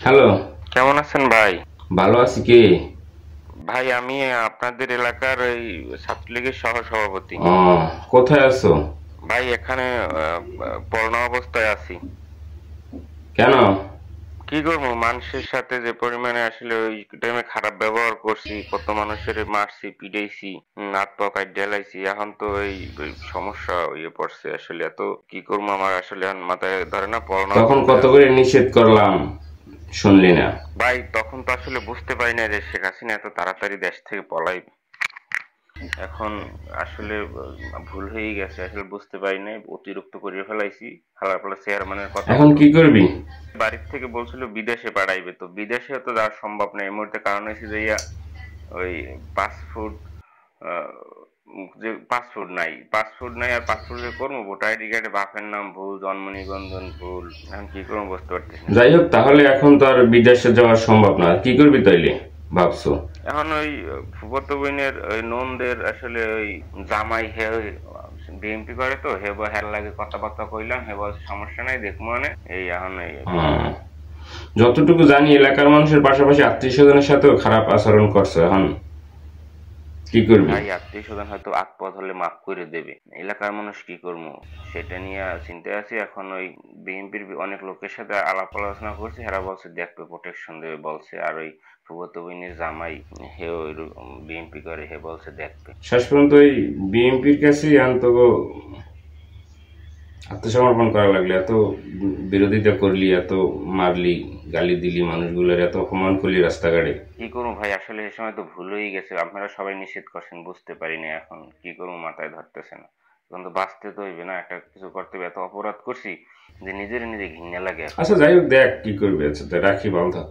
Hello. কেমন আছেন ভাই? ভালো আছি। কে? ভাই আমি আপনাদের এলাকার ওই ছাত্রলীগের সহ সভাপতি। ও, কোথায় আছো? ভাই এখানে পড়না অবস্থায় আছি। কেন? কি করবো, মানুষের সাথে যে পরিমাণে আসলে ওই টাইমে খারাপ ব্যবহার করছি, কত মানুষের মারছি, পিটাইছি, হাত পা কাইট্যা লাইছি। এখন তো ওই সমস্যা ইয়ে পড়ছে আসলে। এত কি করবো, আমার আসলে এখন মাথায় ধরে না, পড়না তখন অবস্থায় কত আছি। করে নিষেধ করলাম, শুনলি না? ভাই তখন তো আসলে বুঝতে পারি না যে শেখ হাসিনা এত তাড়াতাড়ি দেশ থেকে পলাইবে। এখন আসলে ভুল হয়ে গেছে, আসলে বুঝতে পারি নাই, অতিরিক্ত করে ফেলাইছি। হালার পালা চেয়ারম্যানের কথা এখন মতো কি করবি? বাড়ির থেকে বলছিল বিদেশে পাঠাইবে, তো বিদেশে তো যাওয়া সম্ভব না এই মুহূর্তে। কারণ হয়েছে যে ওই পাসপোর্ট, যে পাসপোর্ট নাই, আর পাসপোর্ট যে করবো, ভোটার আইডি কার্ডে বাপের নাম ভুল, জন্ম নিবন্ধন ভুল। এখন কি করবো বুঝতে পারতেছি না। যাই হোক, তাহলে এখন তো আর বিদেশে যাওয়া সম্ভব না। কি করবি তাইলে ভাবছো? এখন ওই ফুফাতো বোনের ওই ননদের আসলে ওই জামাই হে বিএমপি করে, তো হে হের লাগে কথাবার্তা কইলাম, হে বলছে সমস্যা নাই দেখবো মানে এই এখন এই। যতটুকু জানি এলাকার মানুষের পাশাপাশি আত্মীয় স্বজনের সাথেও খারাপ আচরণ করছে। এখন কি করবি? ভাই আত্মীয় স্বজন হয়তো আকপদ হলে মাফ করে দেবে, এলাকার মানুষ কি করবো সেটা নিয়ে চিন্তায় আছি। এখন ওই বিএনপির অনেক লোকের সাথে আলাপ আলোচনা করছি, হেরা বলছে দেখবে, প্রোটেকশন দেবে বলছে। আর ওই ফুফাতো বোনের জামাই হেও বিএনপি করে, হে বলছে দেখবে। শেষ পর্যন্ত ওই বিএনপির কাছেই আন্ত আত্মসমর্পণ করা লাগলে। এত বিরোধিতা করলি, এত মারলি, গালি দিলি, মানুষগুলোর এত অপমান করলি রাস্তাঘাটে। কি করবো ভাই, আসলে এই সময় তো ভুল হয়ে গেছে, আপনারা সবাই নিষেধ করছেন, বুঝতে পারিনি। এখন কি করবো মাথায় ধরতেছে না। এখন তো বাঁচতে তো হইবে না, একটা কিছু করতে হবে। এত অপরাধ করছি যে নিজের নিজে ঘৃণা লাগে এখন। আচ্ছা, যাই হোক, দেখ কি করবি। আচ্ছা, রাখি, ভালো থাক।